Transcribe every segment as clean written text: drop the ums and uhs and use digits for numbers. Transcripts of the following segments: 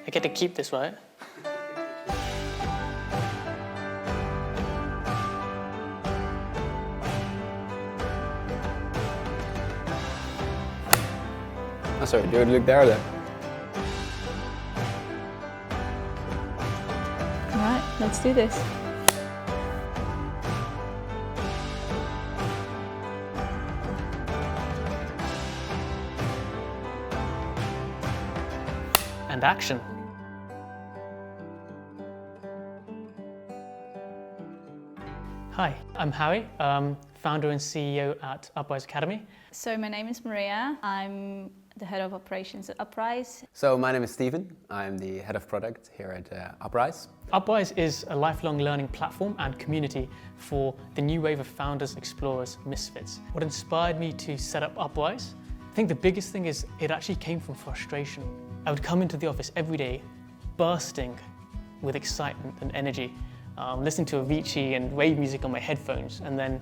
I get to keep this, right? Oh, sorry, do it look there then. All right, let's do this. And action. Hi, I'm Harry, founder and CEO at Uprise Academy. So my name is Maria. I'm the head of operations at Uprise. So my name is Steven. I'm the head of product here at Uprise. Uprise is a lifelong learning platform and community for the new wave of founders, explorers, misfits. What inspired me to set up Uprise? I think the biggest thing is it actually came from frustration. I would come into the office every day bursting with excitement and energy, listening to Avicii and rave music on my headphones, and then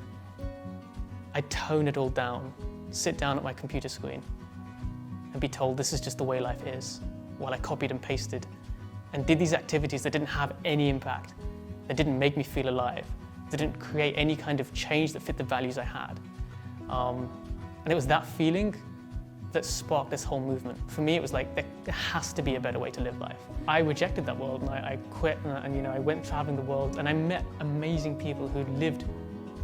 I'd tone it all down, sit down at my computer screen and be told this is just the way life is, while I copied and pasted and did these activities that didn't have any impact, that didn't make me feel alive, that didn't create any kind of change that fit the values I had. And it was that feeling that sparked this whole movement. For me, it was like, there has to be a better way to live life. I rejected that world and I quit and I went traveling the world and I met amazing people who'd lived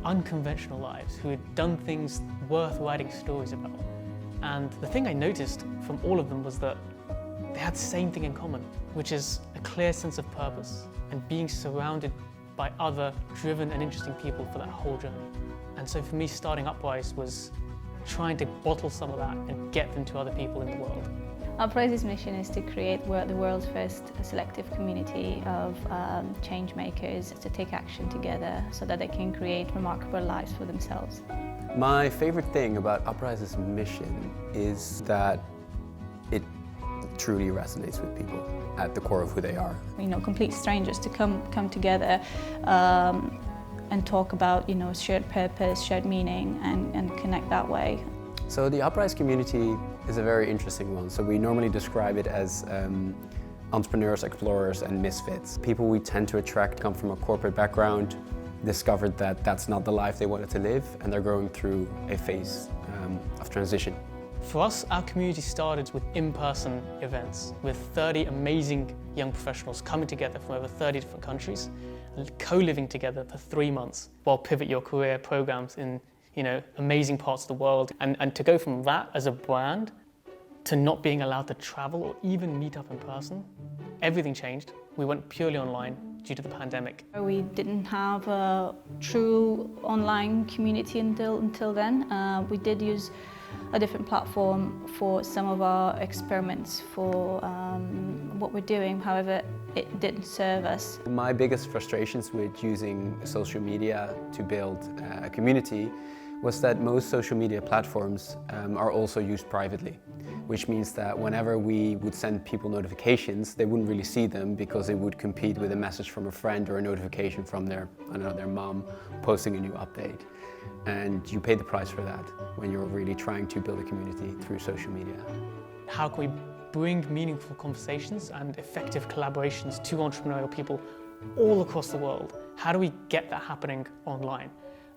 unconventional lives, who had done things worth writing stories about. And the thing I noticed from all of them was that they had the same thing in common, which is a clear sense of purpose and being surrounded by other driven and interesting people for that whole journey. And so for me, starting Uprise was trying to bottle some of that and get them to other people in the world. Uprise's mission is to create the world's first selective community of change makers to take action together so that they can create remarkable lives for themselves. My favorite thing about Uprise's mission is that it truly resonates with people at the core of who they are. You know, complete strangers to come together and talk about, you know, shared purpose, shared meaning, and connect that way. So the Uprise community is a very interesting one. So we normally describe it as entrepreneurs, explorers, and misfits. People we tend to attract come from a corporate background, discovered that that's not the life they wanted to live, and they're going through a phase of transition. For us, our community started with in-person events, with 30 amazing young professionals coming together from over 30 different countries, co-living together for 3 months while pivot your career programs in, you know, amazing parts of the world. And to go from that as a brand to not being allowed to travel or even meet up in person, everything changed. We went purely online due to the pandemic. We didn't have a true online community until then. We did use a different platform for some of our experiments for what we're doing. However, it didn't serve us. My biggest frustrations with using social media to build a community was that most social media platforms are also used privately, which means that whenever we would send people notifications, they wouldn't really see them because it would compete with a message from a friend or a notification from their, I don't know, their mom posting a new update. And you pay the price for that when you're really trying to build a community through social media. How can we bring meaningful conversations and effective collaborations to entrepreneurial people all across the world? How do we get that happening online?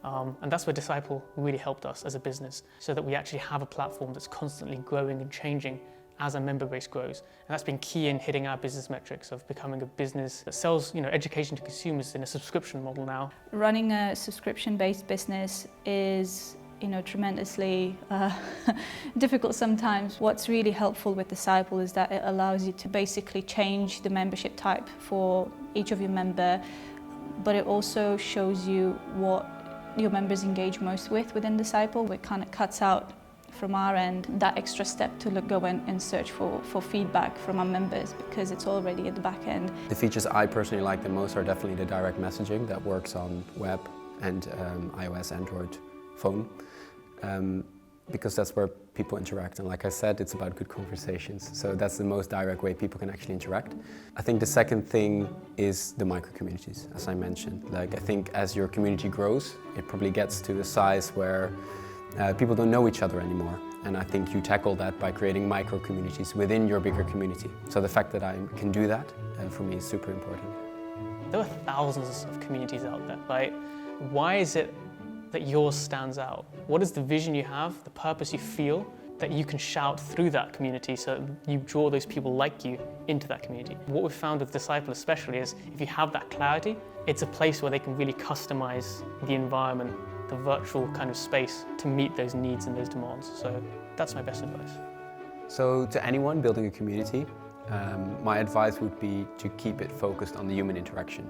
And that's where Disciple really helped us as a business, so that we actually have a platform that's constantly growing and changing as our member base grows. And that's been key in hitting our business metrics of becoming a business that sells, you know, education to consumers in a subscription model now. Running a subscription-based business is, you know, tremendously difficult sometimes. What's really helpful with Disciple is that it allows you to basically change the membership type for each of your member, but it also shows you what your members engage most with within Disciple. It kind of cuts out from our end that extra step to go and search for feedback from our members, because it's already at the back end. The features I personally like the most are definitely the direct messaging that works on web and iOS, Android, phone, because that's where people interact. And like I said, it's about good conversations. So that's the most direct way people can actually interact. I think the second thing is the micro communities, as I mentioned. Like, I think as your community grows, it probably gets to a size where people don't know each other anymore. And I think you tackle that by creating micro communities within your bigger community. So the fact that I can do that, for me, is super important. There are thousands of communities out there, right? Why is it that yours stands out? What is the vision you have, the purpose you feel, that you can shout through that community so you draw those people like you into that community? What we've found with Disciple especially is if you have that clarity, it's a place where they can really customize the environment, the virtual kind of space to meet those needs and those demands. So that's my best advice. So to anyone building a community, my advice would be to keep it focused on the human interaction.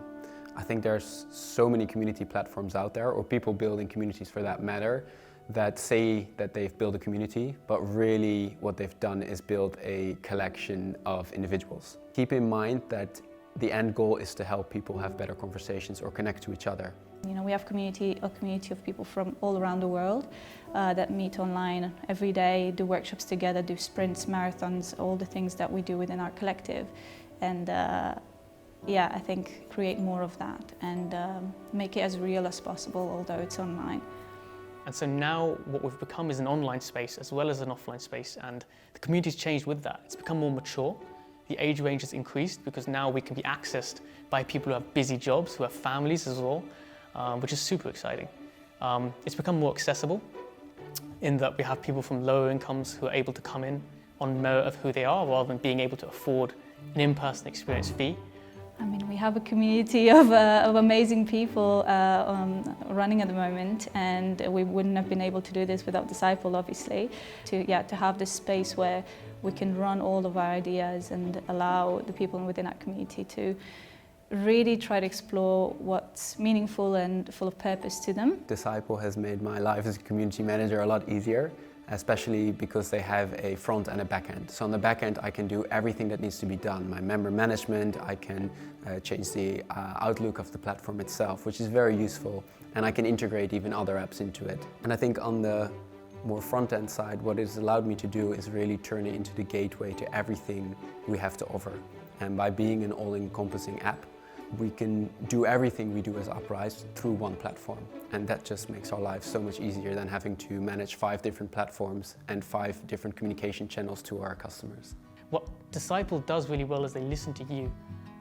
I think there's so many community platforms out there, or people building communities for that matter, that say that they've built a community, but really what they've done is build a collection of individuals. Keep in mind that the end goal is to help people have better conversations or connect to each other. You know, we have a community of people from all around the world that meet online every day, do workshops together, do sprints, marathons, all the things that we do within our collective. And yeah, I think create more of that and make it as real as possible, although it's online. And so now what we've become is an online space as well as an offline space, and the community's changed with that. It's become more mature. The age range has increased because now we can be accessed by people who have busy jobs, who have families as well, which is super exciting. It's become more accessible in that we have people from lower incomes who are able to come in on merit of who they are rather than being able to afford an in-person experience fee. I mean, we have a community of amazing people running at the moment, and we wouldn't have been able to do this without Disciple, obviously. To have this space where we can run all of our ideas and allow the people within our community to really try to explore what's meaningful and full of purpose to them. Disciple has made my life as a community manager a lot easier, especially because they have a front and a back end. So on the back end, I can do everything that needs to be done. My member management, I can change the outlook of the platform itself, which is very useful. And I can integrate even other apps into it. And I think on the more front end side, what it's allowed me to do is really turn it into the gateway to everything we have to offer. And by being an all-encompassing app, we can do everything we do as Uprise through one platform. And that just makes our lives so much easier than having to manage 5 different platforms and 5 different communication channels to our customers. What Disciple does really well is they listen to you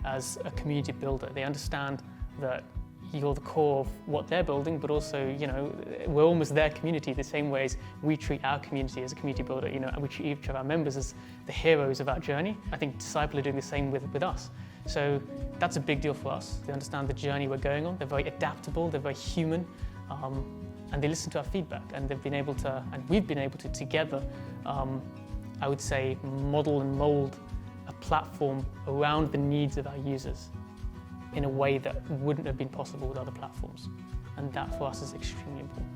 as a community builder. They understand that you're the core of what they're building, but also, you know, we're almost their community the same way as we treat our community as a community builder, you know, and we treat each of our members as the heroes of our journey. I think Disciple are doing the same with us. So that's a big deal for us. They understand the journey we're going on. They're very adaptable, they're very human, and they listen to our feedback, and they've been able to, and we've been able to together, I would say, model and mold a platform around the needs of our users in a way that wouldn't have been possible with other platforms. And that for us is extremely important.